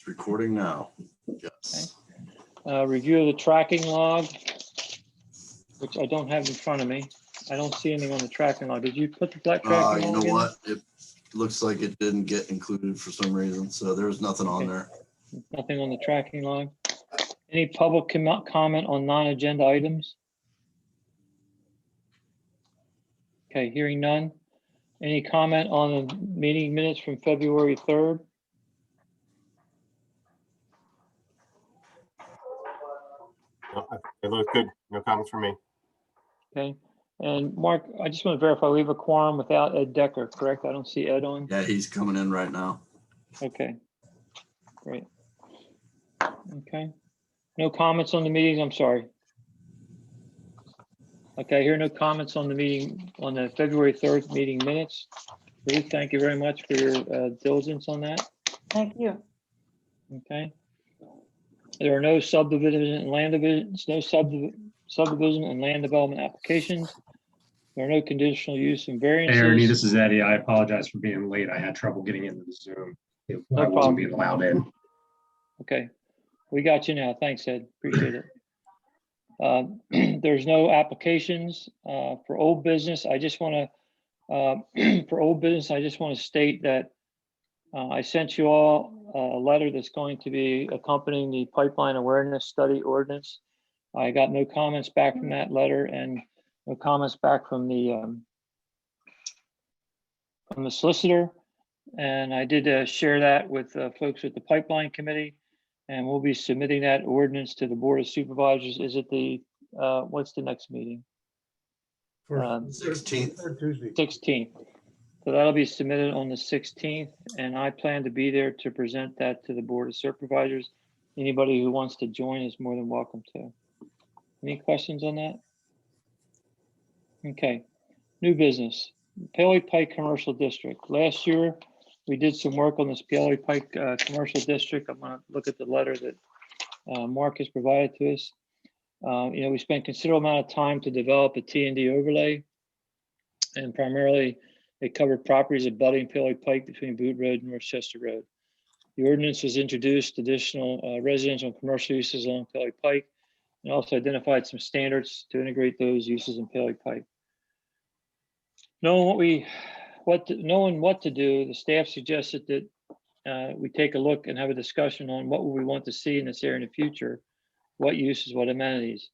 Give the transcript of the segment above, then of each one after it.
Recording now. Yes. Review of the tracking log, which I don't have in front of me. I don't see anything on the tracking log. Did you put the tracking log in? You know what? It looks like it didn't get included for some reason, so there's nothing on there. Nothing on the tracking log. Any public comment on non-agenda items? Okay, hearing none. Any comment on the meeting minutes from February 3rd? It looks good. No comments from me. Okay. And Mark, I just want to verify we have a quorum without Ed Decker, correct? I don't see Ed on. Yeah, he's coming in right now. Okay, great. Okay. No comments on the meetings, I'm sorry. Okay, here are no comments on the meeting, on the February 3rd meeting minutes. Ruth, thank you very much for your diligence on that. Thank you. Okay. There are no subdivision and land divisions, no subdivision and land development applications. There are no conditional use and Hey, variances. Ernie, this is Eddie. I apologize for being late. I had trouble getting into the Zoom. I problem. wasn't being allowed in. Okay, we got you now. Thanks, Ed. Appreciate it. There's no applications for old business. I just want to, for old business, I just want to state that I sent you all a letter that's going to be accompanying the pipeline awareness study ordinance. I got no comments back from that letter and no comments back from the solicitor. And I did share that with folks at the pipeline committee, and we'll be submitting that ordinance to the Board of Supervisors. Is it the, what's the next meeting? 16th. Tuesday. 16th. So that'll be submitted on the 16th, and I plan to be there to present that to the Board of Supervisors. Anybody who wants to join is more than welcome to. Any questions on that? Okay, new business, Paley Pike Commercial District. Last year, we did some work on this Paley Pike Commercial District. I'm gonna look at the letter that Mark has provided to us. You know, we spent considerable amount of time to develop a T&D overlay, and primarily it covered properties abutting Paley Pike between Boot Road and Worcester Road. The ordinance was introduced additional residential and commercial uses along Paley Pike, and also identified some standards to integrate those uses in Paley Pike. Knowing what to do, the staff suggested that we take a look and have a discussion on what we want to see in this area in the future, what uses, what amenities.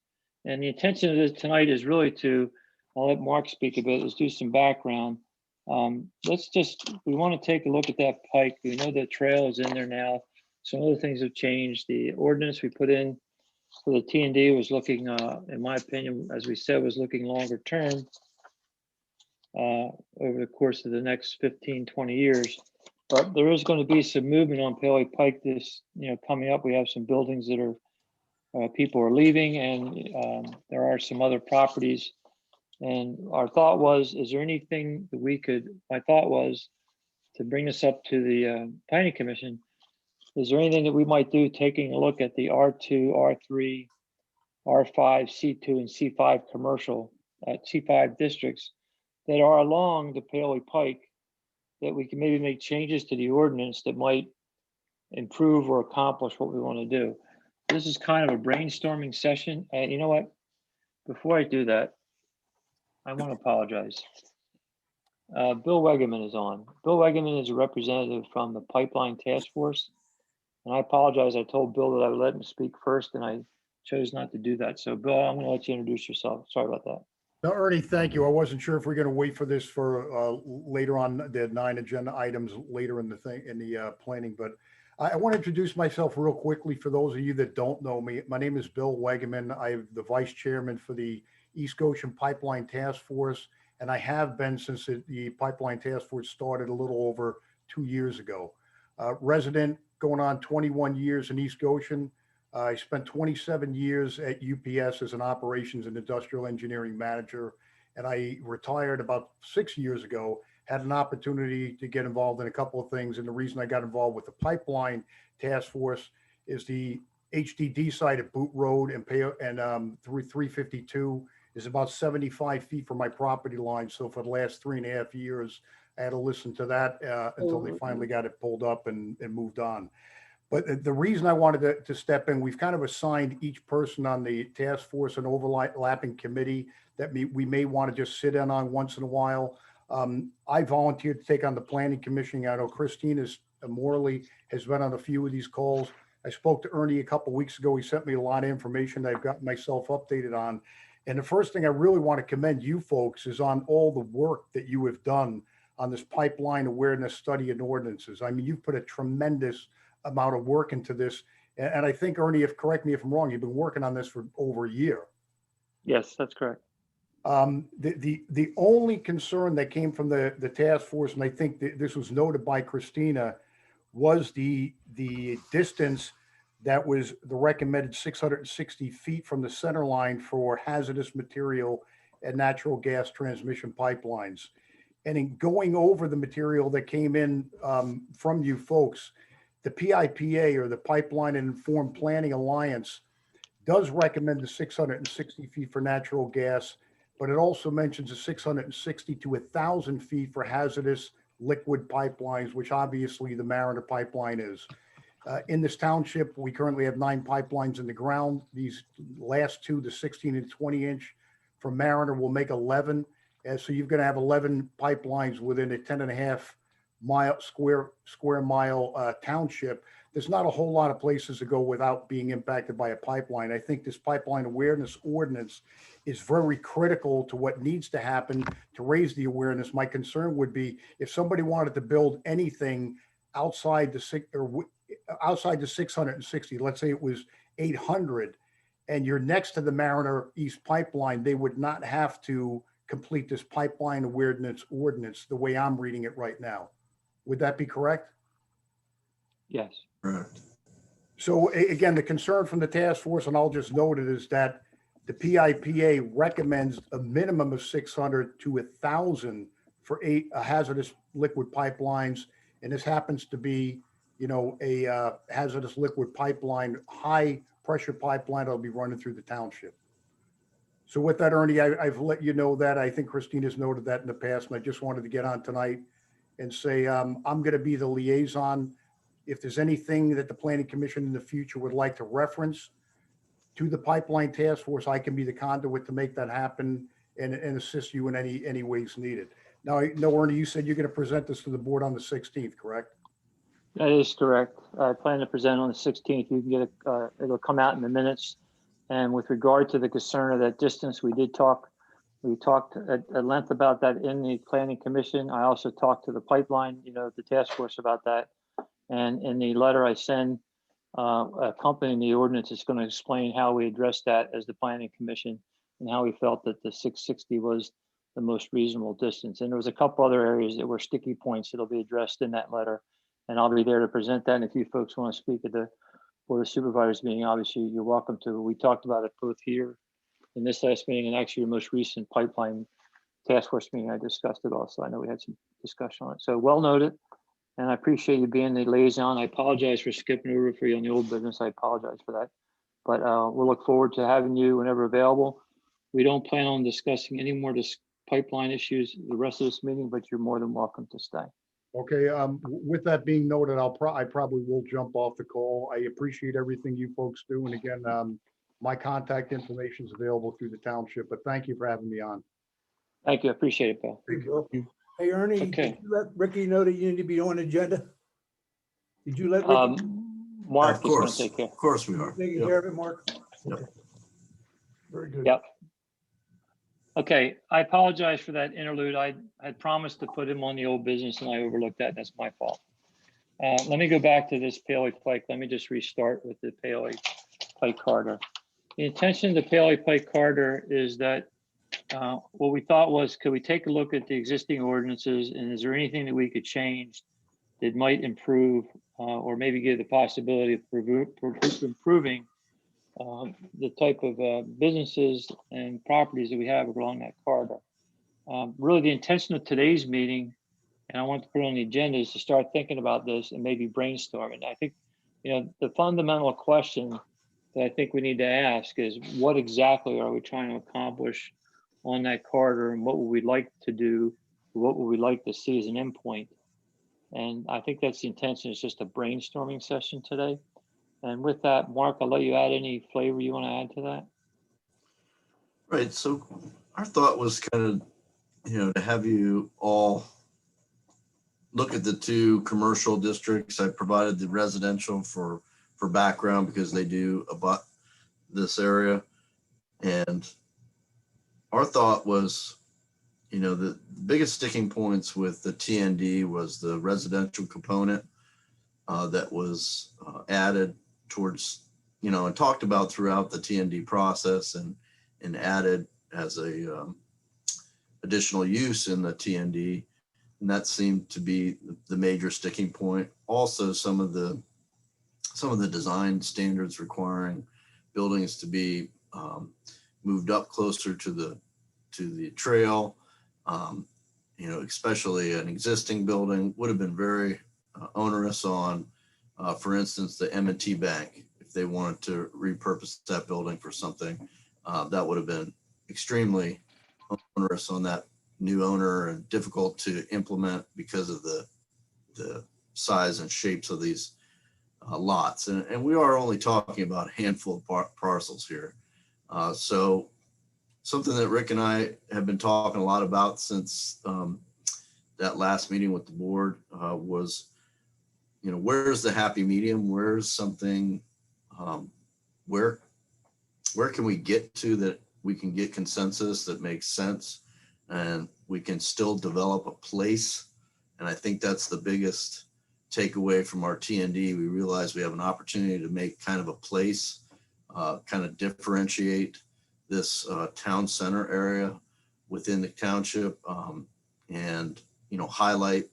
And the intention of this tonight is really to, I'll let Mark speak a bit, is do some background. We want to take a look at that pike. We know the trail is in there now. Some other things have changed. The ordinance we put in for the T&D was looking, in my opinion, as we said, was looking longer term over the course of the next 15, 20 years. But there is going to be some movement on Paley Pike this, coming up. We have some buildings that are, people are leaving, and there are some other properties. And our thought was, is there anything that we could, my thought was to bring this up to the Planning Commission. Is there anything that we might do taking a look at the R2, R3, R5, C2, and C5 commercial, C5 districts that are along the Paley Pike, that we can maybe make changes to the ordinance that might improve or accomplish what we want to do. This is kind of a brainstorming session. You know what? Before I do that, I want to apologize. Bill Wegeman is on. Bill Wegeman is a representative from the Pipeline Task Force. And I apologize. I told Bill that I would let him speak first, and I chose not to do that. So Bill, I'm going to let you introduce yourself. Sorry about that. No, Ernie, thank you. I wasn't sure if we're going to wait for this for later on the 9 agenda items later in the thing in the planning, but I want to introduce myself real quickly for those of you that don't know me. My name is Bill Wegeman. I'm the vice chairman for the East Goshen Pipeline Task Force, and I have been since the Pipeline Task Force started a little over 2 years ago. Resident going on 21 years in East Goshen. I spent 27 years at UPS as an operations and industrial engineering manager, and I retired about 6 years ago. Had an opportunity to get involved in a couple of things, and the reason I got involved with the Pipeline Task Force is the HDD site at Boot Road and 352 is about 75 feet from my property line. So for the last 3.5 years, I had to listen to that until they finally got it pulled up and moved on. But the reason I wanted to step in, we've kind of assigned each person on the task force an overlapping committee that we may want to just sit in on once in a while. I volunteered to take on the planning commission. I know Christina Morley has been on a few of these calls. I spoke to Ernie a couple of weeks ago. He sent me a lot of information that I've got myself updated on. And the first thing I really want to commend you folks is on all the work that you have done on this pipeline awareness study and ordinances. I mean, you've put a tremendous amount of work into this. And I think, Ernie, correct me if I'm wrong, you've been working on this for over a year. Yes, that's correct. The only concern that came from the task force, and I think this was noted by Christina, was the distance that was the recommended 660 feet from the center line for hazardous material and natural gas transmission pipelines. And in going over the material that came in from you folks, the PIPA, or the Pipeline and Informed Planning Alliance, does recommend the 660 feet for natural gas, but it also mentions the 660 to 1,000 feet for hazardous liquid pipelines, which obviously the Mariner pipeline is. In this township, we currently have 9 pipelines in the ground. These last 2, the 16 and 20 inch from Mariner, will make 11. And so you're going to have 11 pipelines within a 10.5 square mile township. There's not a whole lot of places to go without being impacted by a pipeline. I think this pipeline awareness ordinance is very critical to what needs to happen to raise the awareness. My concern would be if somebody wanted to build anything outside the 660, let's say it was 800, and you're next to the Mariner East pipeline, they would not have to complete this pipeline awareness ordinance the way I'm reading it right now. Would that be correct? Yes. Correct. So again, the concern from the task force, and I'll just note it, is that the PIPA recommends a minimum of 600 to 1,000 for hazardous liquid pipelines. And this happens to be, a hazardous liquid pipeline, high pressure pipeline that'll be running through the township. So with that, Ernie, I've let you know that. I think Christina's noted that in the past, and I just wanted to get on tonight and say, I'm going to be the liaison. If there's anything that the Planning Commission in the future would like to reference to the Pipeline Task Force, I can be the conduit to make that happen and assist you in any ways needed. Now, I know, Ernie, you said you're going to present this to the board on the 16th, correct? That is correct. I plan to present on the 16th. You can get it'll come out in the minutes. And with regard to the concern of that distance, we talked at length about that in the Planning Commission. I also talked to the pipeline, the task force about that. And in the letter I send accompanying the ordinance, it's going to explain how we addressed that as the Planning Commission and how we felt that the 660 was the most reasonable distance. And there was a couple other areas that were sticky points that'll be addressed in that letter. And I'll be there to present that. And if you folks want to speak at the Board of Supervisors meeting, obviously you're welcome to. We talked about it both here in this last meeting and actually your most recent pipeline task force meeting. I discussed it also. I know we had some discussion on it. So well noted. And I appreciate you being the liaison. I apologize for skipping over for you on the old business. I apologize for that. But we'll look forward to having you whenever available. We don't plan on discussing any more pipeline issues the rest of this meeting, but you're more than welcome to stay. Okay, with that being noted, I probably will jump off the call. I appreciate everything you folks do. And again, my contact information is available through the township, but thank you for having me on. Thank you. I appreciate it, Bill. Thank you. Hey, Ernie, Okay. did you let Ricky know that you need to be on the agenda? Did you let Ricky? Mark Of is going course, to take care. of course we are. Taking Yep. care of it, Mark? Yep. Okay. Very good. Yep. Okay, I apologize for that interlude. I had promised to put him on the old business and I overlooked that. That's my fault. Let me go back to this Paley Pike. Let me just restart with the Paley Pike corridor. The intention of the Paley Pike corridor is that what we thought was, could we take a look at the existing ordinances and is there anything that we could change that might improve or maybe give the possibility of improving the type of businesses and properties that we have along that corridor. Really the intention of today's meeting, and I want to put it on the agenda, is to start thinking about this and maybe brainstorming. I think, the fundamental question that I think we need to ask is what exactly are we trying to accomplish on that corridor and what would we like to do? What would we like to see as an endpoint? And I think that's the intention, is just a brainstorming session today. And with that, Mark, I'll let you add any flavor you want to add to that. Right. So our thought was kind of, to have you all look at the two commercial districts. I provided the residential for background because they do about this area. And our thought was, the biggest sticking points with the TND was the residential component that was added towards, and talked about throughout the TND process and added as a additional use in the TND. And that seemed to be the major sticking point. Also, some of the design standards requiring buildings to be moved up closer to the trail, especially an existing building would have been very onerous on, for instance, the M&T Bank. If they wanted to repurpose that building for something, that would have been extremely onerous on that new owner and difficult to implement because of the size and shapes of these lots. And we are only talking about a handful of parcels here. So something that Rick and I have been talking a lot about since that last meeting with the board was, where's the happy medium? Where's something, where can we get to that we can get consensus that makes sense and we can still develop a place? And I think that's the biggest takeaway from our TND. We realize we have an opportunity to make kind of a place, kind of differentiate this town center area within the township, and highlight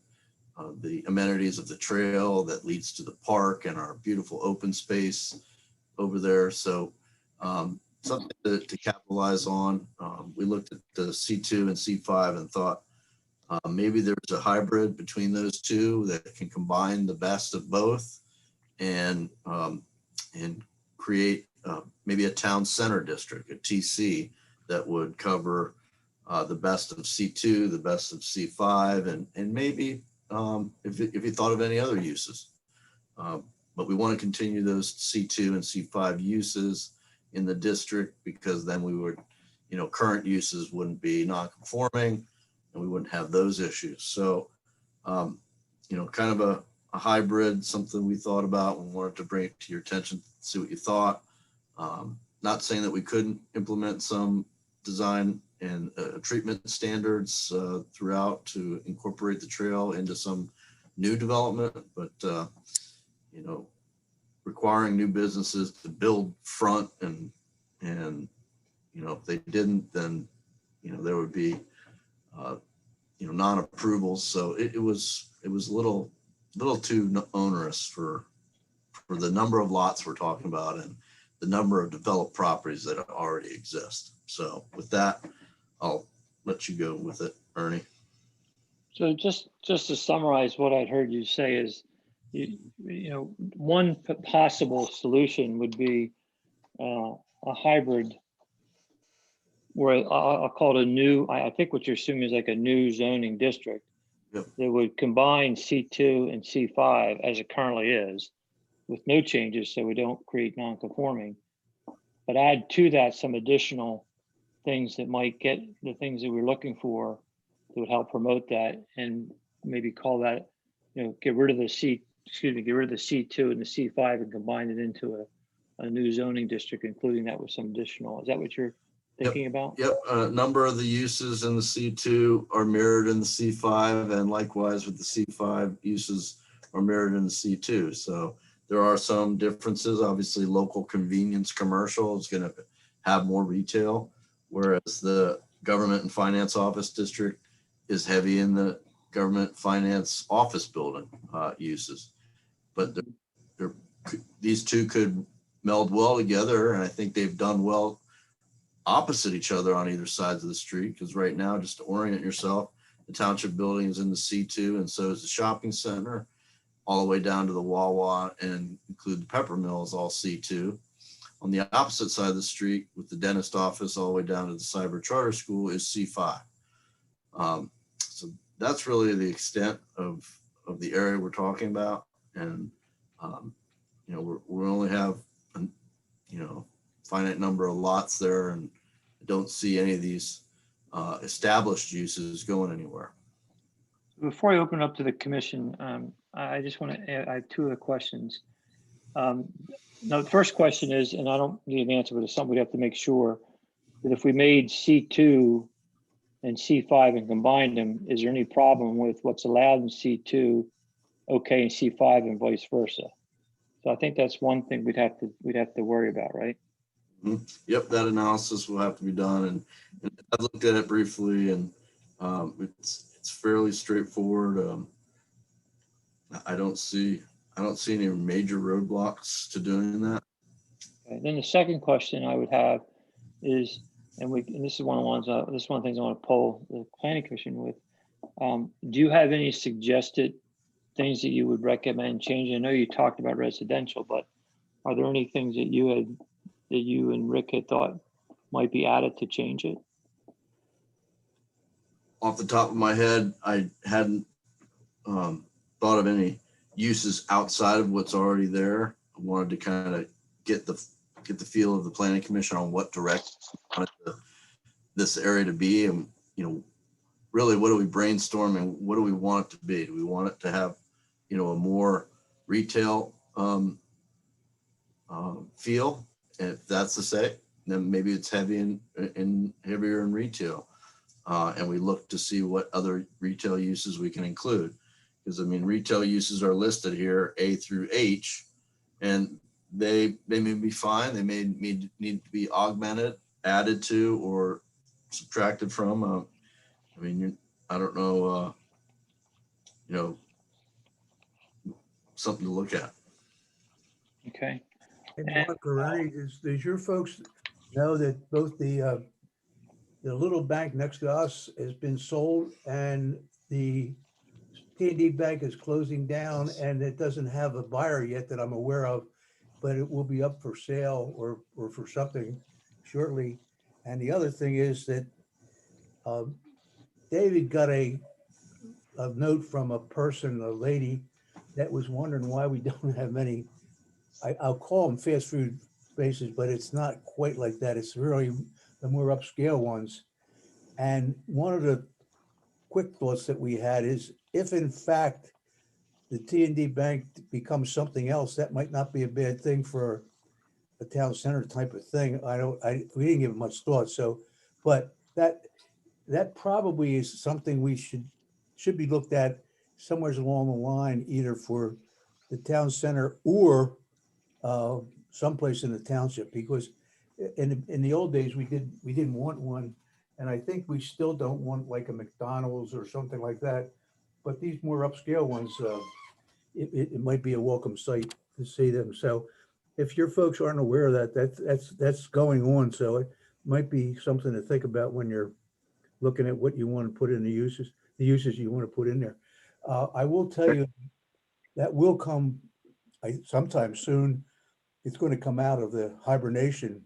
the amenities of the trail that leads to the park and our beautiful open space over there. So something to capitalize on. We looked at the C2 and C5 and thought maybe there's a hybrid between those two that can combine the best of both and create maybe a town center district, a TC, that would cover the best of C2, the best of C5, and maybe if you thought of any other uses. But we want to continue those C2 and C5 uses in the district because then we would, current uses wouldn't be non-conforming and we wouldn't have those issues. So, kind of a hybrid, something we thought about and wanted to bring it to your attention, see what you thought. Not saying that we couldn't implement some design and treatment standards throughout to incorporate the trail into some new development, but requiring new businesses to build front and if they didn't, then there would be non-approvals. So it was a little too onerous for the number of lots we're talking about and the number of developed properties that already exist. So with that, I'll let you go with it, Ernie. So just to summarize what I'd heard you say is, one possible solution would be a hybrid where I'll call it a new, I think what you're assuming is like a new zoning district. Yep. That would combine C2 and C5 as it currently is with no changes, so we don't create non-conforming, but add to that some additional things that might get the things that we're looking for that would help promote that, and maybe call that, get rid of the C2 and the C5 and combine it into a new zoning district, including that with some additional. Is that what you're thinking about? Yep. A number of the uses in the C2 are mirrored in the C5, and likewise with the C5 uses are mirrored in the C2. So there are some differences. Obviously, local convenience commercial is going to have more retail, whereas the government and finance office district is heavy in the government finance office building uses. But these two could meld well together, and I think they've done well opposite each other on either sides of the street, because right now, just to orient yourself, the township building is in the C2, and so is the shopping center, all the way down to the Wawa, and include the Pepper Mill is all C2. On the opposite side of the street, with the dentist office all the way down to the cyber charter school, is C5. So that's really the extent of of the area we're talking about. And, you know, we only have, you know, finite number of lots there, and don't see any of these established uses going anywhere. Before I open up to the commission, I just want to add, I have two other questions. Now, the first question is, and I don't need an answer, but it's something we'd have to make sure that if we made C2 and C5 and combined them, is there any problem with what's allowed in C2, okay, in C5 and vice versa? So I think that's one thing we'd have to worry about, right? Mm-hmm. Yep, that analysis will have to be done, and I looked at it briefly, and it's fairly straightforward. I don't see any major roadblocks to doing that. Okay. Then the second question I would have is, and this is one of the ones, this is one of the things I want to poll the planning commission with. Do you have any suggested things that you would recommend changing? I know you talked about residential, but are there any things that you and Rick had thought might be added to change it? Off the top of my head, I hadn't thought of any uses outside of what's already there. I wanted to kind of get the feel of the planning commission on what direction I wanted this area to be, and, you know, really what do we brainstorm and what do we want it to be? Do we want it to have, you know, a more retail feel? And if that's the say, then maybe it's heavier in retail. And we look to see what other retail uses we can include. Because I mean, retail uses are listed here, A through H, and they may be fine. They may need to be augmented, added to, or subtracted from. I mean, I don't know, you know, something to look at. Okay. And Mark or Ernie, does your folks know that both the little bank next to us has been sold and the T&D Bank is closing down, and it doesn't have a buyer yet that I'm aware of, but it will be up for sale or for something shortly. And the other thing is that David got a note from a lady that was wondering why we don't have many, I'll call them fast food spaces, but it's not quite like that. It's really the more upscale ones. And one of the quick thoughts that we had is, if in fact the T&D Bank becomes something else, that might not be a bad thing for a town center type of thing. We didn't give it much thought. So, but that probably is something we should be looked at somewhere along the line, either for the town center or someplace in the township, because in the old days we didn't want one, and I think we still don't want like a McDonald's or something like that. But these more upscale ones, it might be a welcome sight to see them. So if your folks aren't aware of that, that's going on. So it might be something to think about when you're looking at what you want to put in the uses you want to put in there. I will tell you that will come sometime soon. It's going to come out of the hibernation.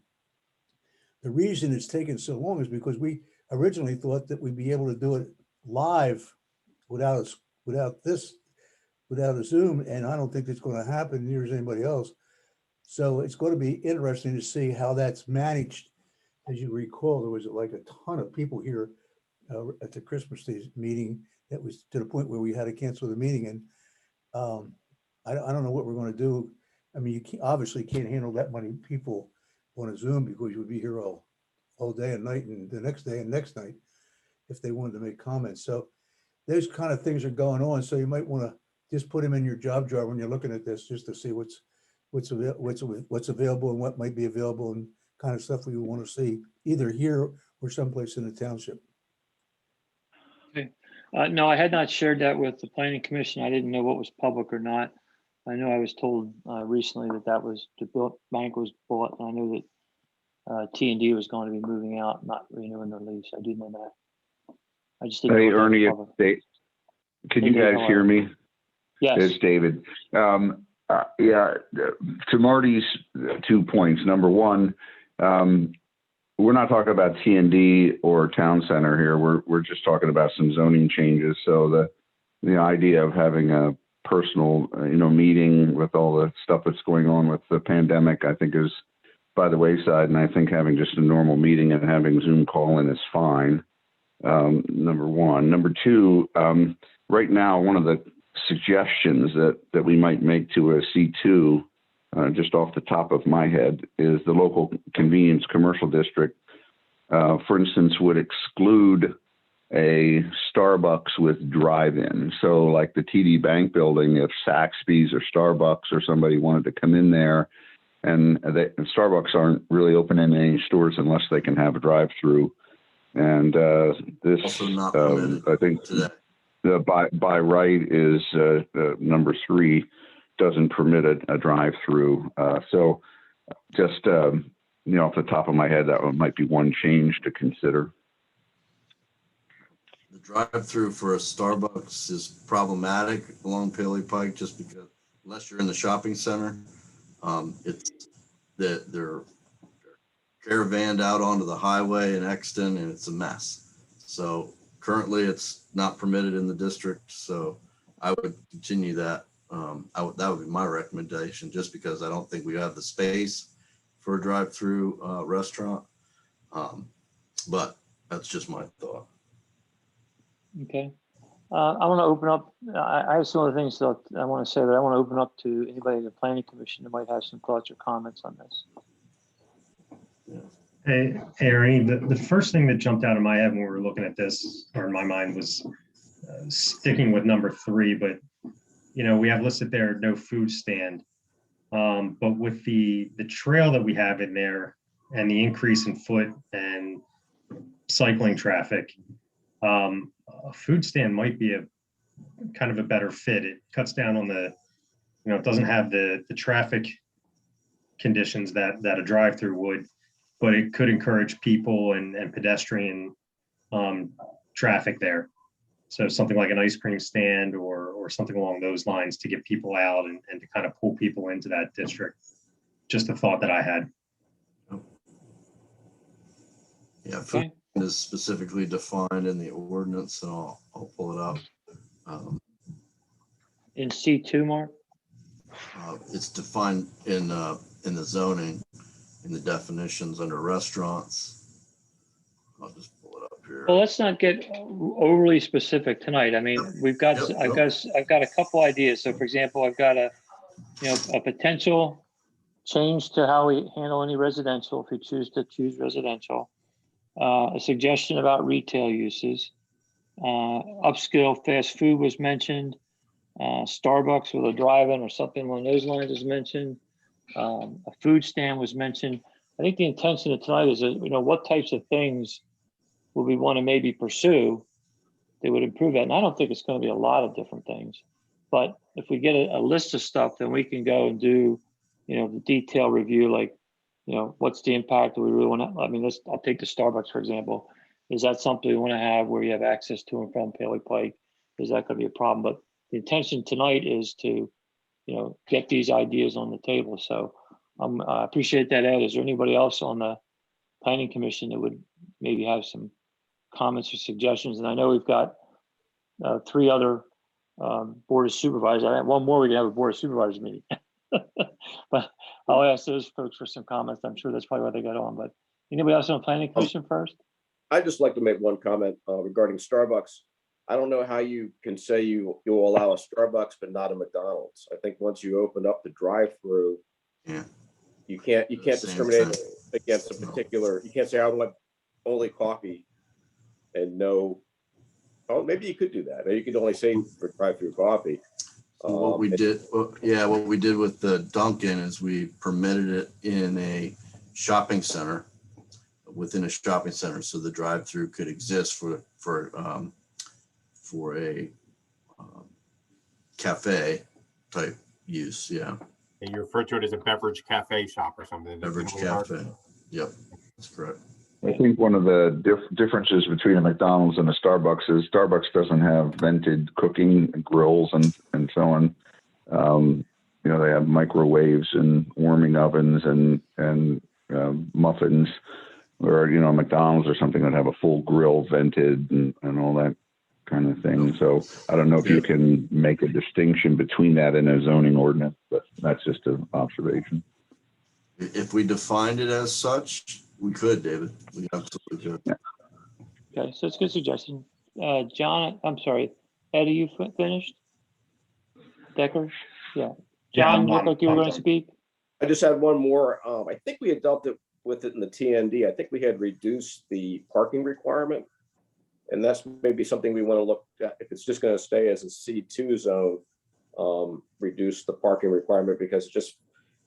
The reason it's taken so long is because we originally thought that we'd be able to do it live without a Zoom, and I don't think it's going to happen, near as anybody else. So it's going to be interesting to see how that's managed. As you recall, there was like a ton of people here at the Christmas Day meeting that was to the point where we had to cancel the meeting. And I don't know what we're going to do. I mean, you obviously can't handle that many people on a Zoom, because you would be here all day and night, and the next day and next night if they wanted to make comments. So those kind of things are going on. So you might want to just put them in your job jar when you're looking at this, just to see what's available and what might be available, and kind of stuff we want to see either here or someplace in the township. Okay. No, I had not shared that with the planning commission. I didn't know what was public or not. I know I was told recently that was the bank was bought, and I know that T&D was going to be moving out, not renewing their lease. I did know that. I just didn't know. Hey, that was Ernie, public. can you guys hear me? Yes. It's David. Yeah, to Marty's 2 points. Number one, we're not talking about T&D or town center here. We're just talking about some zoning changes. So the idea of having a personal, meeting with all the stuff that's going on with the pandemic, I think is by the wayside. And I think having just a normal meeting and having Zoom call in is fine. Number one. Number two, right now, one of the suggestions that we might make to a C2, just off the top of my head, is the local convenience commercial district, for instance, would exclude a Starbucks with drive-in. So like the TD Bank building, if Saxby's or Starbucks or somebody wanted to come in there, and Starbucks aren't really opening any stores unless they can have a drive-through. And this, Also not permitted I think today. the by right is number 3, doesn't permit a drive-through. So just, off the top of my head, that might be one change to consider. The drive-through for a Starbucks is problematic along Paley Pike, just because unless you're in the shopping center, it's that they're caravanned out onto the highway in Exton, and it's a mess. So currently it's not permitted in the district. So I would continue that. That would be my recommendation, just because I don't think we have the space for a drive-through restaurant. But that's just my thought. Okay. I want to open up, I have some other things that I want to say, but I want to open up to anybody in the planning commission that might have some thoughts or comments on this. Hey, Ernie, the first thing that jumped out of my head when we were looking at this, or in my mind, was sticking with number 3, but we have listed there no food stand. But with the trail that we have in there and the increase in foot and cycling traffic, a food stand might be a kind of a better fit. It cuts down on the, it doesn't have the traffic conditions that a drive-through would, but it could encourage people and pedestrian traffic there. So something like an ice cream stand or something along those lines to get people out and to kind of pull people into that district. Just a thought that I had. Yeah, food is specifically defined in the ordinance, and I'll pull it up. In C2, Mark? It's defined in the zoning, in the definitions under restaurants. I'll just pull it up here. Well, let's not get overly specific tonight. I mean, we've got, I've got a couple ideas. So for example, I've got a potential change to how we handle any residential, if we choose residential. A suggestion about retail uses. Upscale fast food was mentioned. Starbucks with a drive-in or something along those lines is mentioned. A food stand was mentioned. I think the intention of tonight is that, what types of things would we want to maybe pursue that would improve that? And I don't think it's going to be a lot of different things, but if we get a list of stuff, then we can go and do, the detailed review, like, what's the impact that we really want to, I'll take the Starbucks, for example. Is that something we want to have where you have access to and from Paley Pike? Is that going to be a problem? But the intention tonight is to, get these ideas on the table. So I appreciate that, Ed. Is there anybody else on the planning commission that would maybe have some comments or suggestions? And I know we've got 3 other board of supervisors. I have one more, we can have a board of supervisors meeting. But I'll ask those folks for some comments. I'm sure that's probably why they got on. But anybody else on the planning commission first? I'd just like to make one comment regarding Starbucks. I don't know how you can say you'll allow a Starbucks but not a McDonald's. I think once you open up the drive-through, you can't discriminate against a particular. You can't say I want only coffee and no. Oh, maybe you could do that. Maybe you could only say for drive-through coffee. What we did with the Dunkin' is we permitted it in a shopping center, within a shopping center, so the drive-through could exist for a cafe type use. Yeah. And you refer to it as a beverage cafe shop or something. Beverage cafe. Yep, that's correct. I think one of the differences between a McDonald's and a Starbucks is Starbucks doesn't have vented cooking grills and so on. They have microwaves and warming ovens and muffins, where McDonald's or something would have a full grill vented and all that kind of thing. So I don't know if you can make a distinction between that and a zoning ordinance, but that's just an observation. If we defined it as such, we could, David. We absolutely could. Yeah. Okay, so it's a good suggestion. John, I'm sorry, Ed, are you finished? Decker? Yeah. Yeah, John, I'm you look like you were going to speak. I just had one more. I think we had dealt with it in the TND. I think we had reduced the parking requirement. And that's maybe something we want to look at. If it's just going to stay as a C2 zone, reduce the parking requirement, because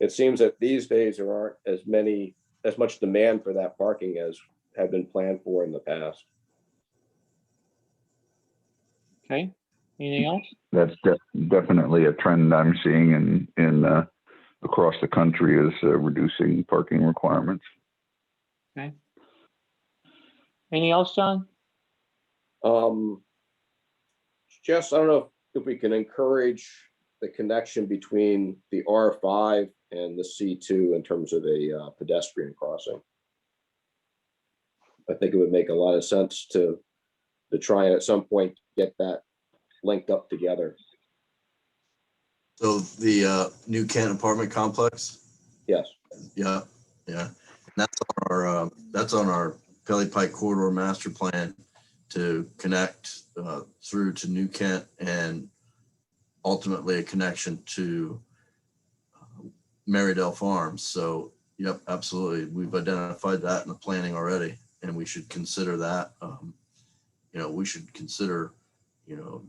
it seems that these days there aren't as much demand for that parking as have been planned for in the past. Okay, anything else? That's definitely a trend I'm seeing in across the country, is reducing parking requirements. Okay. Anything else, John? Just, I don't know if we can encourage the connection between the R5 and the C2 in terms of a pedestrian crossing. I think it would make a lot of sense to try and at some point get that linked up together. So the new Kent apartment complex. Yes. Yeah. And that's on our Pelly Pike corridor master plan to connect through to New Kent and ultimately a connection to Marydale Farms. So, yep, absolutely. We've identified that in the planning already, and we should consider that. We should consider,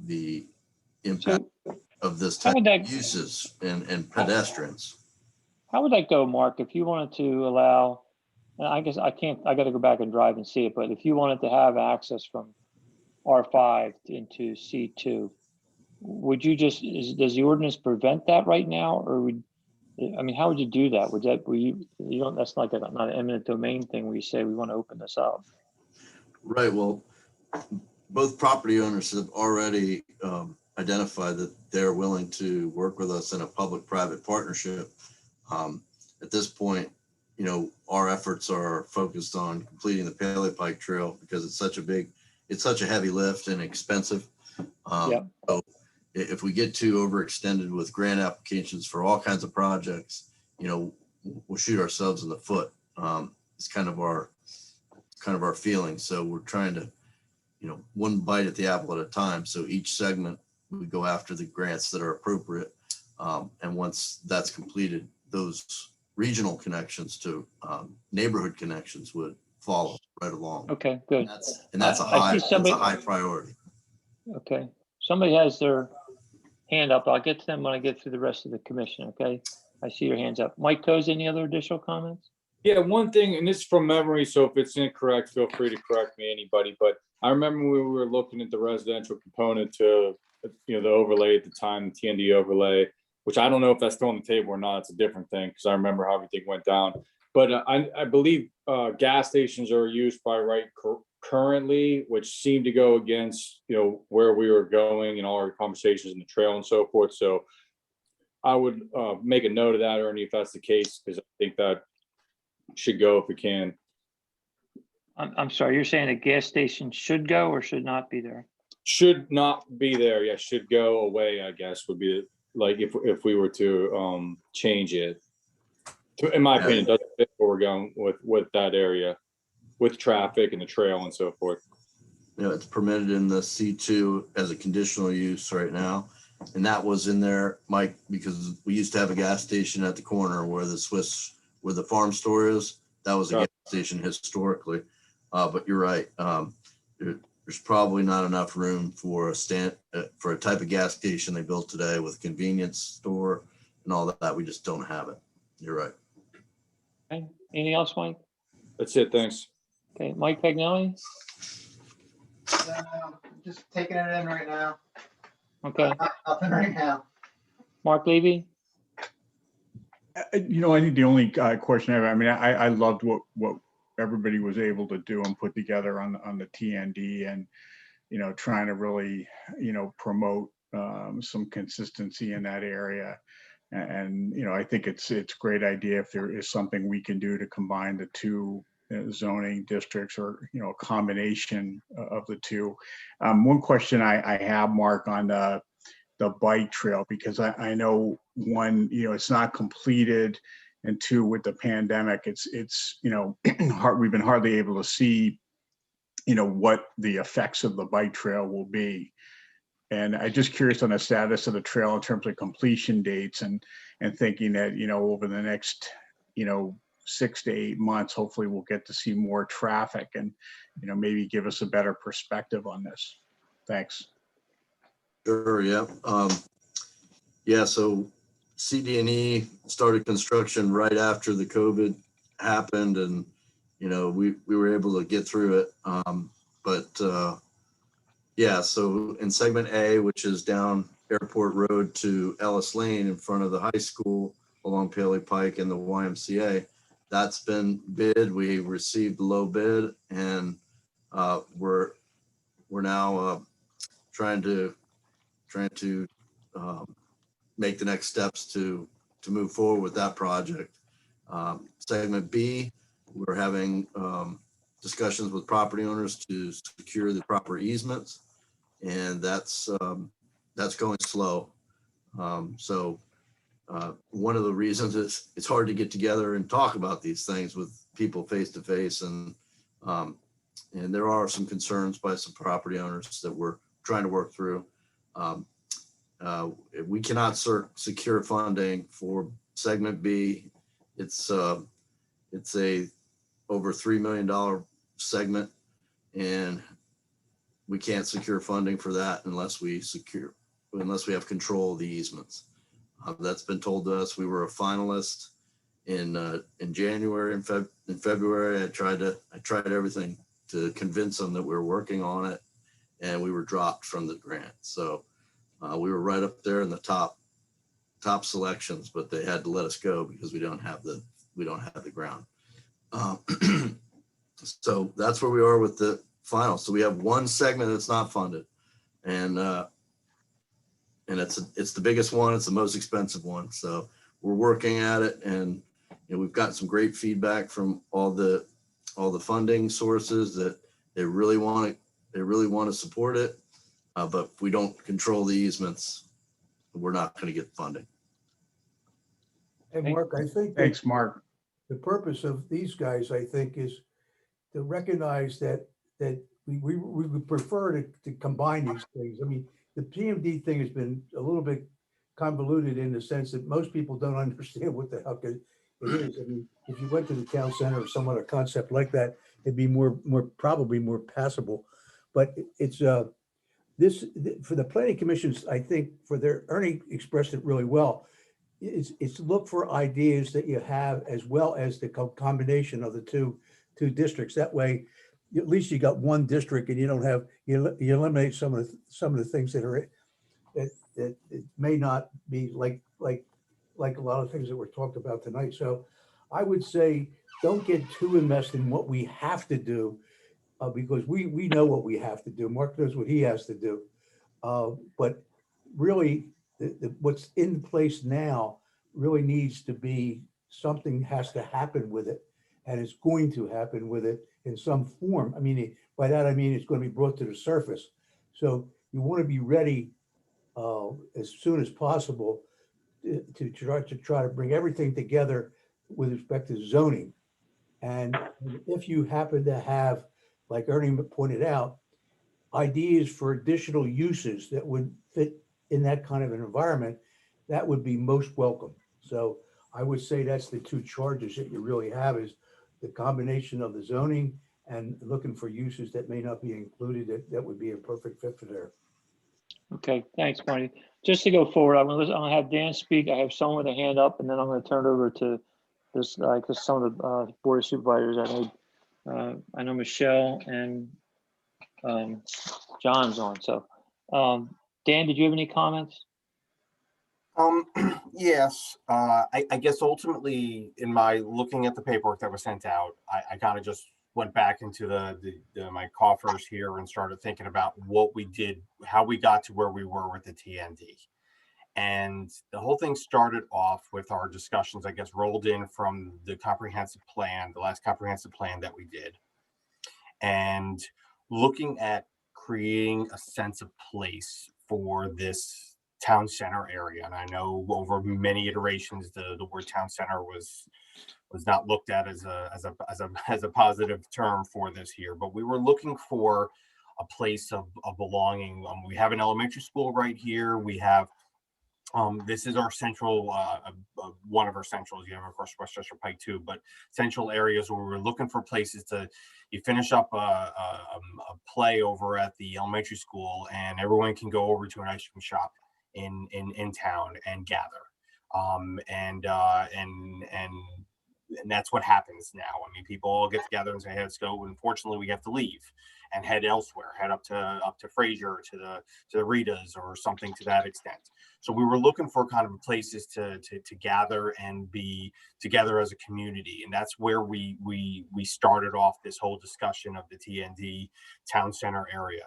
the impact of this type of uses and pedestrians. How would that go, Mark, if you wanted to allow, and I guess I got to go back and drive and see it, but if you wanted to have access from R5 into C2, would you does the ordinance prevent that right now? Or how would you do that? That's like not an eminent domain thing where you say we want to open this up. Right. Well, both property owners have already identified that they're willing to work with us in a public-private partnership. At this point, our efforts are focused on completing the Paley Pike Trail because it's such a heavy lift and expensive. So if we get too overextended with grant applications for all kinds of projects, we'll shoot ourselves in the foot. It's kind of our feeling. So we're trying to, one bite at the apple at a time. So each segment we go after the grants that are appropriate. And once that's completed, those regional connections to neighborhood connections would follow right along. Okay, good. That's a high priority. Okay, somebody has their hand up. I'll get to them when I get through the rest of the commission. Okay, I see your hands up. Mike Coase, any other additional comments? Yeah, one thing, and this is from memory, so if it's incorrect, feel free to correct me, anybody. But I remember when we were looking at the residential component to, the overlay at the time, the TND overlay, which I don't know if that's still on the table or not. It's a different thing because I remember how everything went down. But I believe gas stations are used by right currently, which seemed to go against, where we were going and all our conversations in the trail and so forth. So I would make a note of that, Ernie, if that's the case, because I think that should go if we can. I'm sorry, you're saying a gas station should go or should not be there? Should not be there. Yeah, should go away, I guess, would be like if we were to change it. In my opinion, it doesn't fit where we're going with that area, with traffic and the trail and so forth. It's permitted in the C2 as a conditional use right now. And that was in there, Mike, because we used to have a gas station at the corner where the farm store is. That was a gas station historically. But you're right. There's probably not enough room for a type of gas station they built today with convenience store and all that. We just don't have it. You're right. Okay. Anything else, Mike? That's it. Thanks. Okay, Mike Pagnelli. Just taking it in right now. Okay. Nothing right now. Mark Levy. I think the only question I have, I loved what everybody was able to do and put together on the TND, and trying to really promote some consistency in that area. And I think it's a great idea if there is something we can do to combine the two zoning districts, or a combination of the two. One question I have, Mark, on the bike trail, because I know, one, it's not completed, and two, with the pandemic, it's we've been hardly able to see what the effects of the bike trail will be. And I'm just curious on the status of the trail in terms of completion dates, and thinking that, over the next, 6 to 8 months, hopefully we'll get to see more traffic, and, maybe give us a better perspective on this. Thanks. Sure, yeah. Yeah, so CD&E started construction right after the COVID happened, and, we were able to get through it. Yeah, so in segment A, which is down Airport Road to Ellis Lane in front of the high school along Paley Pike and the YMCA, that's been bid. We received the low bid, and we're now trying to make the next steps to move forward with that project. Segment B, we're having discussions with property owners to secure the proper easements, and that's going slow. One of the reasons is it's hard to get together and talk about these things with people face to face, and there are some concerns by some property owners that we're trying to work through. We cannot secure funding for segment B. It's a over $3 million segment, and we can't secure funding for that unless we have control of the easements. That's been told to us. We were a finalist in January and February. I tried everything to convince them that we were working on it, and we were dropped from the grant. So we were right up there in the top selections, but they had to let us go because we don't have the ground. So that's where we are with the final. So we have one segment that's not funded, and it's the biggest one. It's the most expensive one. So we're working at it, and we've gotten some great feedback from all the funding sources that they really want to support it. But if we don't control the easements, we're not going to get funding. And Mark, I think Thanks, Mark. the purpose of these guys, I think, is to recognize that we would prefer to combine these things. I mean, the PMD thing has been a little bit convoluted in the sense that most people don't understand what the heck it is. I mean, if you went to the town center or some other concept like that, it'd be probably more passable. But it's this for the planning commissions, I think, Ernie expressed it really well. It's look for ideas that you have, as well as the combination of the two districts. That way, at least you got one district, and you don't have you eliminate some of the things that are that it may not be like a lot of things that were talked about tonight. So I would say don't get too invested in what we have to do, because we know what we have to do. Mark knows what he has to do, but really what's in place now really needs to be, something has to happen with it, and it's going to happen with it in some form. I mean, by that I mean it's going to be brought to the surface. So you want to be ready as soon as possible to try to bring everything together with respect to zoning. And if you happen to have, like Ernie pointed out, ideas for additional uses that would fit in that kind of an environment, that would be most welcome. So I would say that's the two charges that you really have, is the combination of the zoning and looking for uses that may not be included, that would be a perfect fit for there. Okay, thanks, Marty. Just to go forward, I'm gonna have Dan speak. I have someone with a hand up, and then I'm gonna turn it over to this guy, because some of the board of supervisors, I know Michelle and John's on. So Dan, did you have any comments? Yes, I guess ultimately, in my looking at the paperwork that was sent out, I kind of just went back into my coffers here and started thinking about what we did, how we got to where we were with the TND. And the whole thing started off with our discussions, I guess, rolled in from the comprehensive plan, the last comprehensive plan that we did, and looking at creating a sense of place for this town center area. And I know over many iterations, the word town center was not looked at as a positive term for this here, but we were looking for a place of belonging. We have an elementary school right here. We have this is our central, one of our centrals. You have, of course, Westchester Pike too, but central areas where we're looking for places to, you finish up a play over at the elementary school, and everyone can go over to an ice cream shop in town and gather. And that's what happens now. I mean, people all get together and say, hey, let's go. Unfortunately, we have to leave and head elsewhere, head up to Fraser, to the Ritas, or something to that extent. So we were looking for kind of places to gather and be together as a community, and that's where we started off this whole discussion of the TND town center area.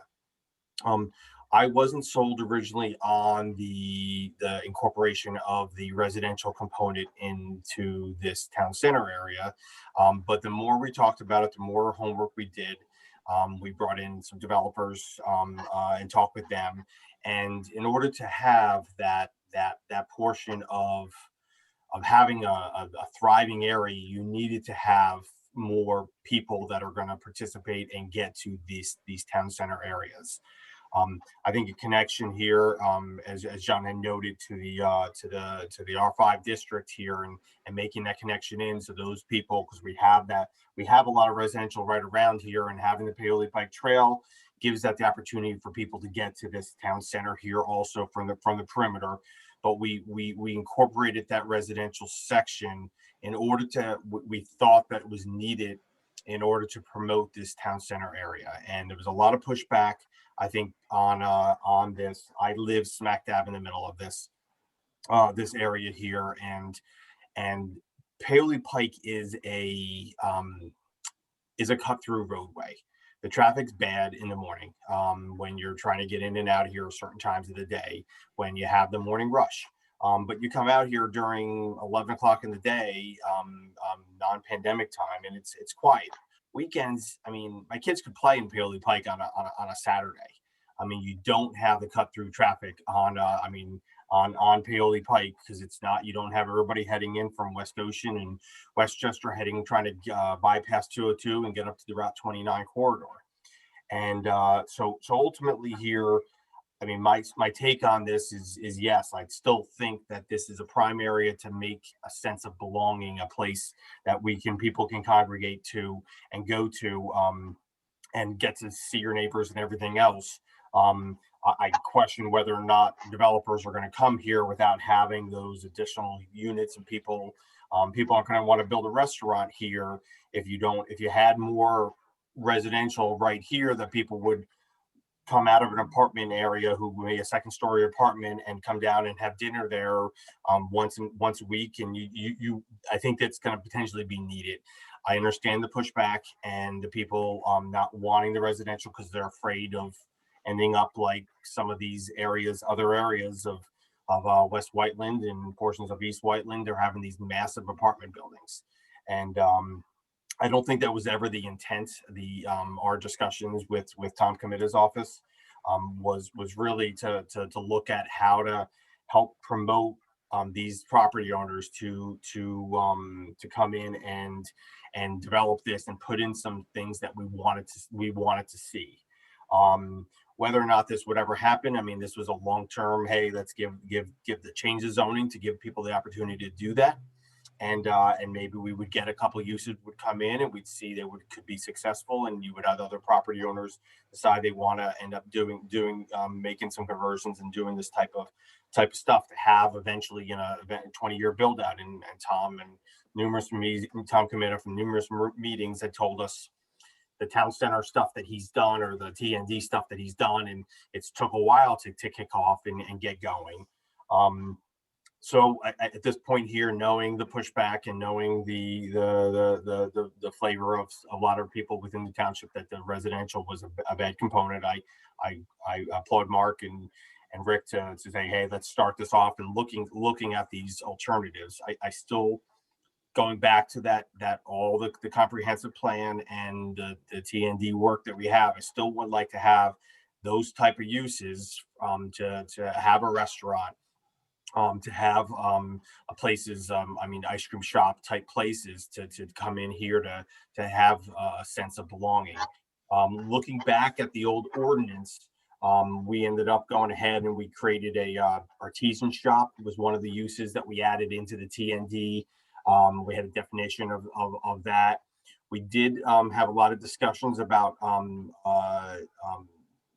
I wasn't sold originally on the incorporation of the residential component into this town center area, but the more we talked about it, the more homework we did. We brought in some developers and talked with them, and in order to have that portion of having a thriving area, you needed to have more people that are going to participate and get to these town center areas. I think a connection here, as John had noted, to the R5 district here, and making that connection in, so those people, because we have a lot of residential right around here, and having the Paoli Pike Trail gives that the opportunity for people to get to this town center here also from the perimeter. But we incorporated that residential section in order to, we thought that it was needed in order to promote this town center area, and there was a lot of pushback, I think, on this. I live smack dab in the middle of this area here, and Paoli Pike is a cut through roadway. The traffic's bad in the morning when you're trying to get in and out of here at certain times of the day, when you have the morning rush. But you come out here during 11 o'clock in the day, non-pandemic time, and it's quiet. Weekends, I mean, my kids could play in Paoli Pike on a Saturday. I mean, you don't have the cut through traffic on Paoli Pike, because it's not, you don't have everybody heading in from West Ocean and Westchester trying to bypass 202 and get up to the Route 29 corridor. And so ultimately here, I mean, my take on this is yes, I still think that this is a prime area to make a sense of belonging, a place that people can congregate to and go to, and get to see your neighbors and everything else. I question whether or not developers are going to come here without having those additional units, and people aren't going to want to build a restaurant here if you had more residential right here, that people would come out of an apartment area who made a second story apartment and come down and have dinner there once a week. And I think that's going to potentially be needed. I understand the pushback and the people not wanting the residential because they're afraid of ending up like some of these areas, other areas of West Whiteland and portions of East Whiteland. They're having these massive apartment buildings. And I don't think that was ever the intent. Our discussions with Tom Comita's office was really to look at how to help promote these property owners to come in and develop this and put in some things that we wanted to see. Whether or not this would ever happen, I mean, this was a long-term, hey, let's give the change of zoning to give people the opportunity to do that. And maybe we would get a couple of uses would come in, and we'd see they could be successful, and you would have other property owners decide they want to end up making some conversions and doing this type of stuff to have eventually 20-year build out. And Tom Comita from numerous meetings had told us the town center stuff that he's done, or the TND stuff that he's done, and it's took a while to kick off and get going. So at this point here, knowing the pushback and knowing the flavor of a lot of people within the township that the residential was a bad component, I applaud Mark Rick to say, hey, let's start this off and looking at these alternatives. I still, going back to that all the comprehensive plan and the TND work that we have, I still would like to have those type of uses, to have a restaurant, to have places, I mean, ice cream shop type places to come in here to have a sense of belonging. Looking back at the old ordinance, we ended up going ahead and we created a artisan shop. It was one of the uses that we added into the TND. We had a definition of that. We did have a lot of discussions about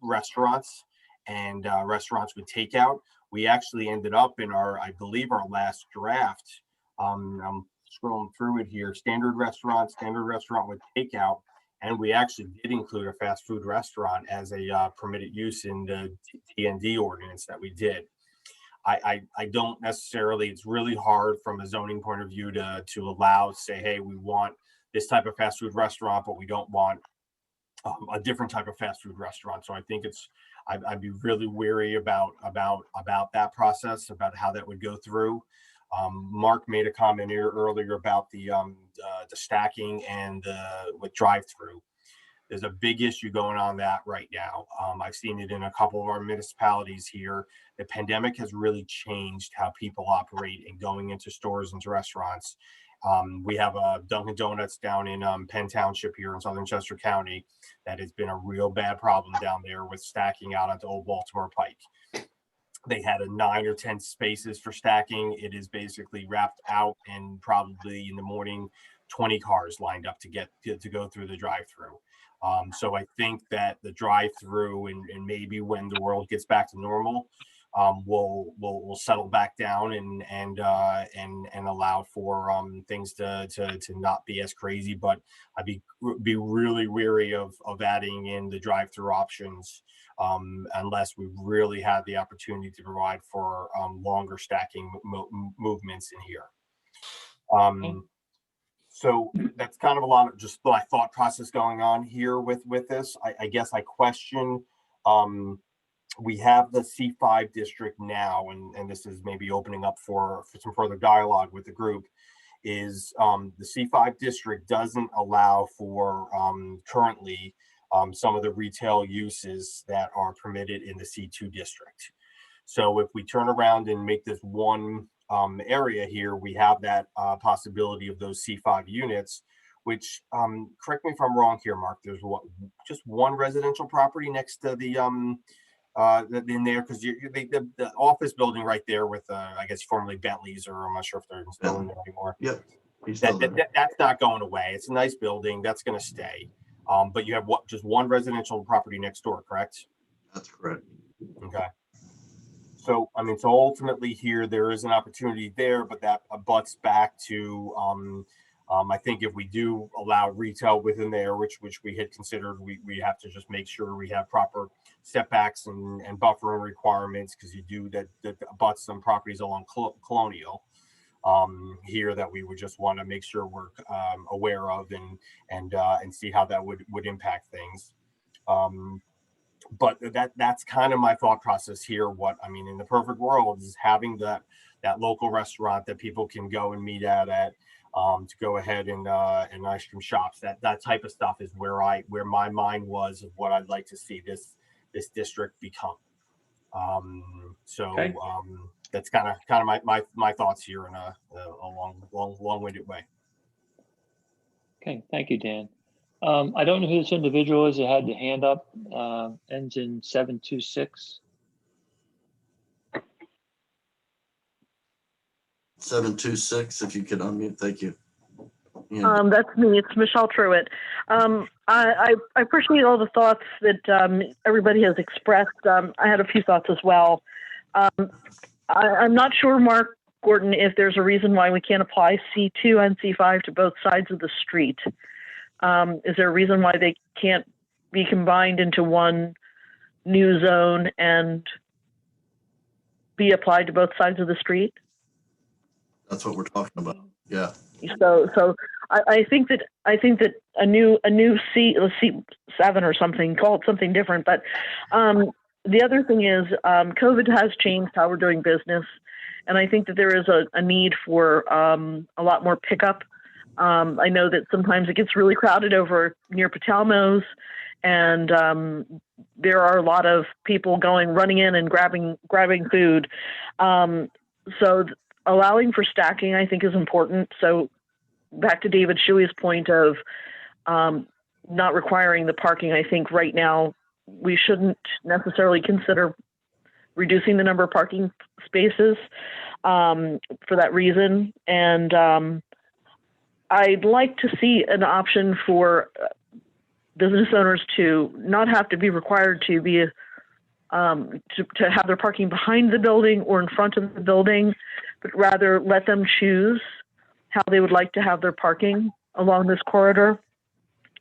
restaurants and restaurants with takeout. We actually ended up in I believe our last draft, I'm scrolling through it here, standard restaurant with takeout. And we actually did include a fast food restaurant as a permitted use in the TND ordinance that we did. I don't necessarily, it's really hard from a zoning point of view to allow, say, hey, we want this type of fast food restaurant, but we don't want a different type of fast food restaurant. So I think I'd be really weary about that process, about how that would go through. Mark made a comment here earlier about the stacking and with drive-through. There's a big issue going on that right now. I've seen it in a couple of our municipalities here. The pandemic has really changed how people operate and going into stores, into restaurants. We have a Dunkin' Donuts down in Penn Township here in Southern Chester County. That has been a real bad problem down there with stacking out onto Old Baltimore Pike. They had 9 or 10 spaces for stacking. It is basically wrapped out, and probably in the morning, 20 cars lined up to go through the drive-through. So I think that the drive-through and maybe when the world gets back to normal, we'll settle back down and allow for things to not be as crazy. But I'd be really weary of adding in the drive-through options unless we really had the opportunity to provide for longer stacking movements in here. So that's kind of a lot of just my thought process going on here with this. I guess I question, we have the C5 district now, and this is maybe opening up for some further dialogue with the group, is the C5 district doesn't allow for currently some of the retail uses that are permitted in the C2 district. So if we turn around and make this one area here, we have that possibility of those C5 units, which, correct me if I'm wrong here, Mark, there's just one residential property next to the in there, because the office building right there with I guess formerly Bentley's, or I'm not sure if they're still in there anymore. Yep. That's not going away. It's a nice building that's going to stay. But you have just one residential property next door, correct? That's correct. Okay. So, I mean, so ultimately here, there is an opportunity there, but that butts back to, I think if we do allow retail within there, which we had considered, we have to just make sure we have proper setbacks and buffering requirements, because you do that butts some properties along Colonial here that we would just want to make sure we're aware of and see how that would impact things. But that's kind of my thought process here. What I mean, in the perfect world, is having that local restaurant that people can go and meet at to go ahead and ice cream shops. That type of stuff is where my mind was of what I'd like to see this district become. Okay. That's kind of my thoughts here in a long-winded way. Okay, thank you, Dan. I don't know who this individual is that had the hand up, ends in 726. 726, if you could unmute, thank you. That's me. It's Michelle Truitt. I appreciate all the thoughts that everybody has expressed. I had a few thoughts as well. I'm not sure, Mark Gordon, if there's a reason why we can't apply C2 and C5 to both sides of the street. Is there a reason why they can't be combined into one new zone and be applied to both sides of the street? That's what we're talking about. Yeah. So I think that a new C7 or something, call it something different, but the other thing is COVID has changed how we're doing business. And I think that there is a need for a lot more pickup. I know that sometimes it gets really crowded over near Patalmo's, and there are a lot of people running in and grabbing food. So allowing for stacking, I think, is important. So back to David Shuey's point of not requiring the parking, I think right now we shouldn't necessarily consider reducing the number of parking spaces for that reason. And I'd like to see an option for business owners to not have to be required to be to have their parking behind the building or in front of the building, but rather let them choose how they would like to have their parking along this corridor.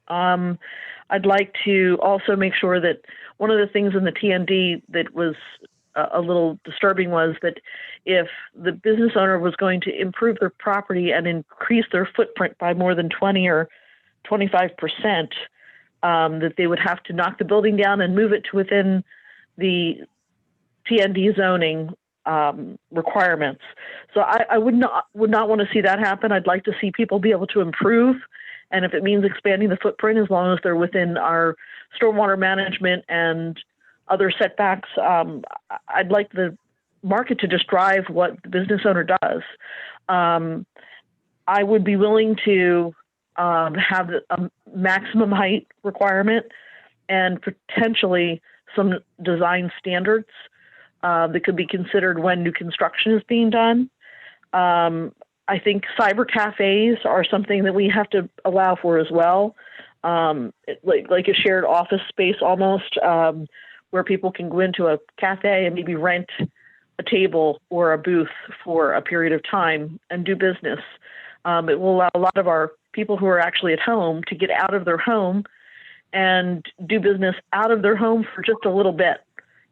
I'd like to also make sure that one of the things in the TND that was a little disturbing was that if the business owner was going to improve their property and increase their footprint by more than 20 or 25%, that they would have to knock the building down and move it to within the TND zoning requirements. So I would not want to see that happen. I'd like to see people be able to improve. And if it means expanding the footprint, as long as they're within our stormwater management and other setbacks, I'd like the market to just drive what the business owner does. I would be willing to have a maximum height requirement and potentially some design standards that could be considered when new construction is being done. I think cyber cafes are something that we have to allow for as well, like a shared office space almost, where people can go into a cafe and maybe rent a table or a booth for a period of time and do business. It will allow a lot of our people who are actually at home to get out of their home and do business out of their home for just a little bit,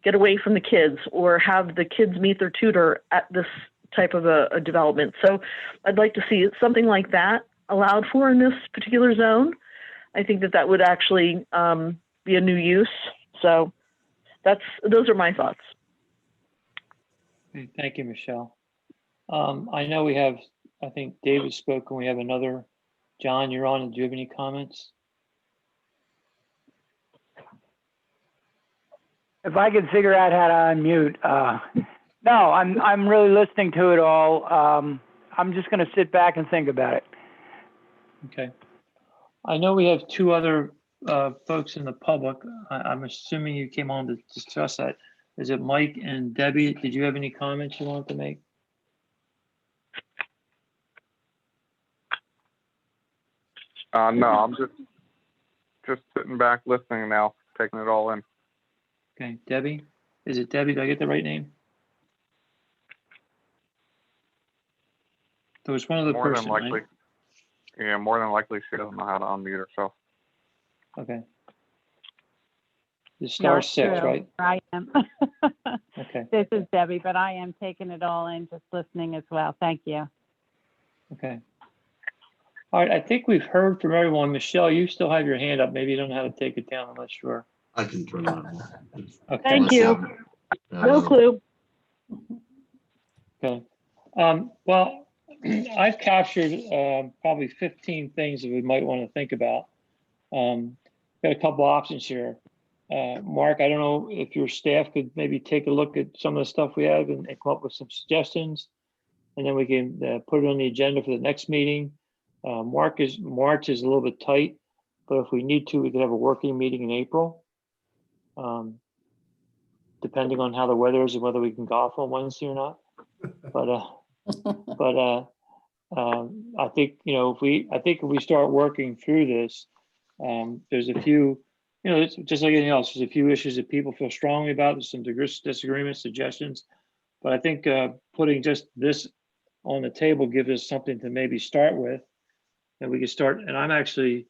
get away from the kids, or have the kids meet their tutor at this type of a development. So I'd like to see something like that allowed for in this particular zone. I think that would actually be a new use. So those are my thoughts. Okay, thank you, Michelle. I know we have, I think David spoke, and we have another. John, you're on. Do you have any comments? If I could figure out how to unmute. No, I'm really listening to it all. I'm just going to sit back and think about it. Okay. I know we have two other folks in the public. I'm assuming you came on to discuss that. Is it Mike and Debbie? Did you have any comments you wanted to make? No, I'm just sitting back listening now, taking it all in. Okay, Debbie. Is it Debbie? Did I get the right name? There was one other More person, than likely. right? Yeah, more than likely she doesn't know how to unmute herself. Okay. It's star six, true. right? I am. Okay. This is Debbie, but I am taking it all in, just listening as well. Thank you. Okay. All right, I think we've heard from everyone. Michelle, you still have your hand up. Maybe you don't know how to take it down. I'm not sure. I can turn it on. Okay. Thank you. No clue. Okay. Well, I've captured probably 15 things that we might want to think about. Got a couple options here. Mark, I don't know if your staff could maybe take a look at some of the stuff we have and come up with some suggestions, and then we can put it on the agenda for the next meeting. March is a little bit tight, but if we need to, we could have a working meeting in April, depending on how the weather is and whether we can golf on Wednesday or not. But I think, you know, if we start working through this, there's a few, you know, it's just like anything else. There's a few issues that people feel strongly about. There's some disagreements, suggestions, but I think putting just this on the table gives us something to maybe start with, and we can start. And I'm actually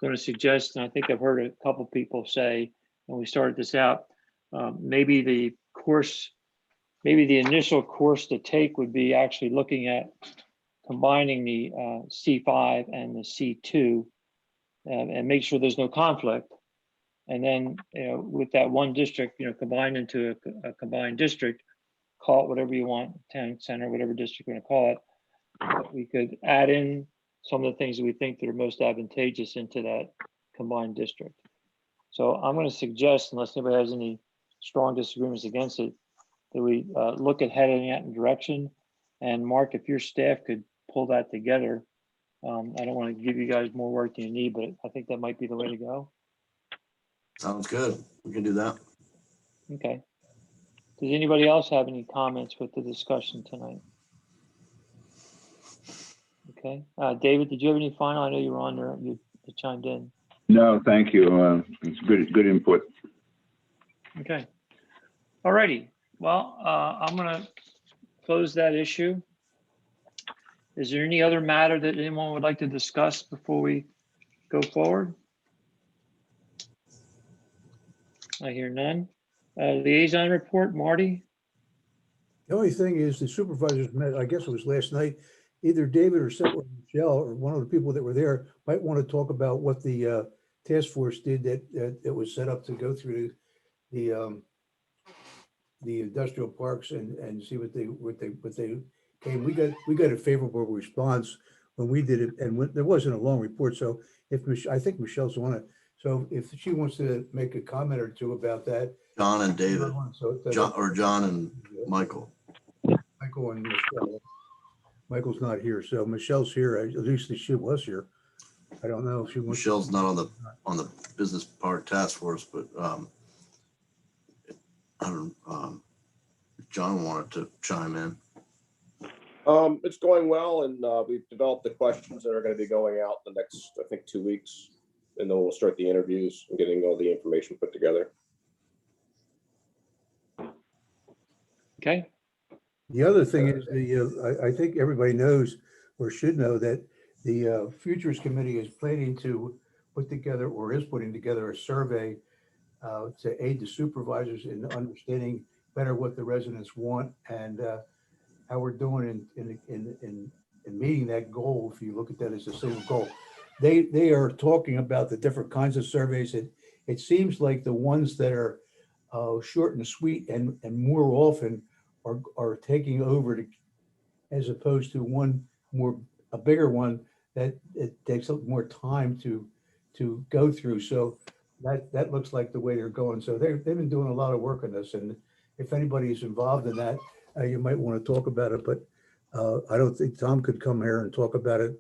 going to suggest, and I think I've heard a couple people say when we started this out, maybe the initial course to take would be actually looking at combining the C5 and the C2 and make sure there's no conflict. And then, with that one district, combined into a combined district, call it whatever you want, town center, whatever district you want to call it. But we could add in some of the things that we think that are most advantageous into that combined district. So I'm going to suggest, unless anybody has any strong disagreements against it, that we look at heading that in direction. And Mark, if your staff could pull that together, I don't want to give you guys more work than you need, but I think that might be the way to go. Sounds good. We can do that. Okay. Does anybody else have any comments with the discussion tonight? Okay. David, did you have any final? I know you were on there. You chimed in. No, thank you. It's good input. Okay. All righty. Well, I'm going to close that issue. Is there any other matter that anyone would like to discuss before we go forward? I hear none. Liaison report, Marty? The only thing is the supervisors met, I guess it was last night, either David or Michelle or one of the people that were there might want to talk about what the task force did that was set up to go through the industrial parks and see what they came. We got a favorable response when we did it, and there wasn't a long report. So I think Michelle's on it. So if she wants to make a comment or two about that. John and David, John and Michael. Michael and Michelle. Michael's not here, so Michelle's here. At least she was here. I don't know if she wants. Michelle's not on the business park task force, but I don't. If John wanted to chime in. It's going well, and we've developed the questions that are going to be going out the next, I think, 2 weeks, and then we'll start the interviews and getting all the information put together. Okay. The other thing is I think everybody knows or should know that the Futures Committee is planning to put together or is putting together a survey to aid the supervisors in understanding better what the residents want and how we're doing in meeting that goal. If you look at that as a single goal, they are talking about the different kinds of surveys. It seems like the ones that are short and sweet and more often are taking over as opposed to a bigger one that it takes more time to go through. So that looks like the way they're going. So they've been doing a lot of work on this, and if anybody is involved in that, you might want to talk about it. But I don't think Tom could come here and talk about it.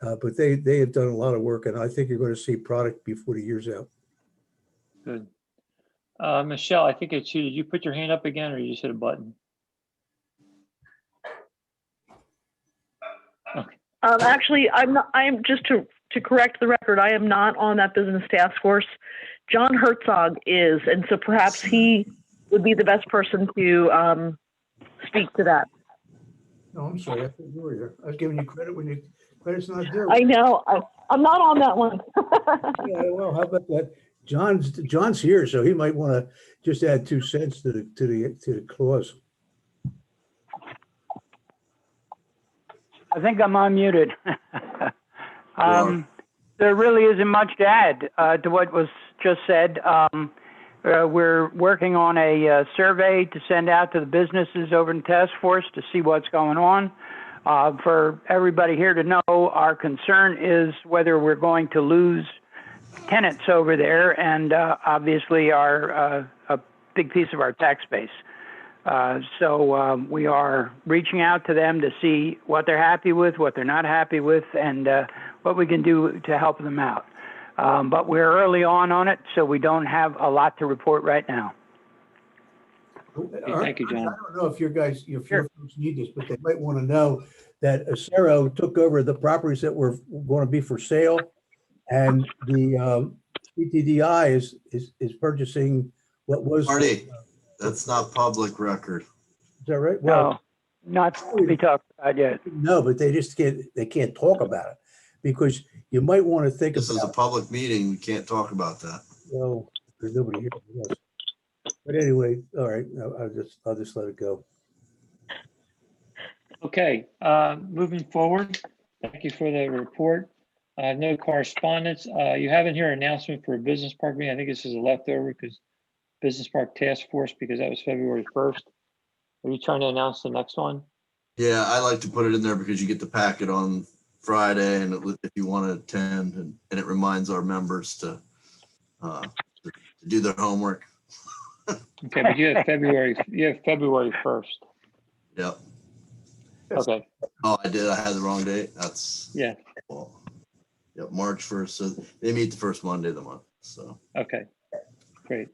But they have done a lot of work, and I think you're going to see product before the year's out. Good. Michelle, I think it's you. Did you put your hand up again, or you just hit a button? Okay. Actually, I'm not. I'm just to correct the record. I am not on that business task force. John Herzog is, and so perhaps he would be the best person to speak to that. No, I'm sorry. I thought you were here. I was giving you credit when credit's not due. I know. I'm not on that one. Yeah, well, how about that? John's here, so he might want to just add 2 cents to the clause. I think I'm unmuted. There really isn't much to add to what was just said. We're working on a survey to send out to the businesses over in task force to see what's going on. For everybody here to know, our concern is whether we're going to lose tenants over there, and obviously a big piece of our tax base. So we are reaching out to them to see what they're happy with, what they're not happy with, and what we can do to help them out. But we're early on it, so we don't have a lot to report right now. Thank you, John. I don't know if your folks need this, but they might want to know that Acero took over the properties that were going to be for sale, and the CTDI is purchasing what was. Marty, that's not public record. Is that right? Well, no, not to be talked about yet. No, but they can't talk about it because you might want to think this about. This is a public meeting. We can't talk about that. Well, there's nobody here. Yes. But anyway, all right. I'll just let it go. Okay. Moving forward. Thank you for the report. No correspondence. You have in here an announcement for a business park meeting. I think this is a leftover because Business Park Task Force, because that was February 1st. Are you trying to announce the next one? Yeah, I like to put it in there because you get the packet on Friday, and if you want to attend, and it reminds our members to do their homework. Okay, but you have February 1st. Yep. Okay, Oh, I did. I had the wrong date. That's yeah, well. Yep, March 1st. So they meet the first Monday of the month. So okay, great.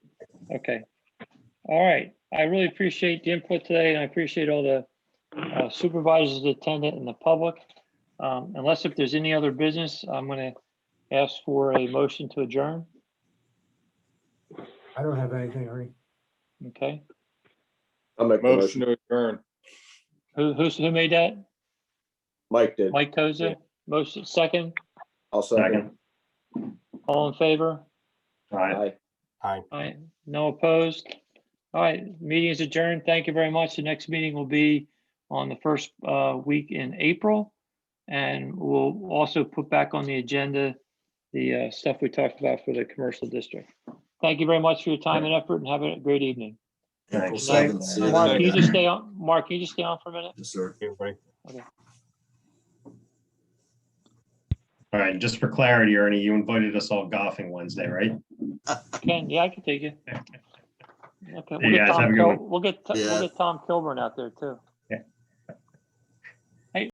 Okay. All right. I really appreciate the input today, and I appreciate all the supervisors that attended and the public. Unless if there's any other business, I'm going to ask for a motion to adjourn. I don't have anything, Ernie. Okay. I'll make the Motion motion. to adjourn. Who made that? Mike did. Mike Toza? Motion second. I'll second. All in favor? Aye. All right. No opposed? All right. Meeting is adjourned. Thank you very much. The next meeting will be on the first week in April. And we'll also put back on the agenda the stuff we talked about for the commercial district. Thank you very much for your time and effort, and have a great evening. April Thank- 7th. See you Mark, then. can you just stay on? Mark, can you just stay on for a minute? Yes, sir. Everybody. Okay. All right, just for clarity, Ernie, you invited us all golfing Wednesday, right? Ken, yeah, I can take you. Okay, You guys have a good one. we'll get Yeah. we'll get Tom Kilburn out there too.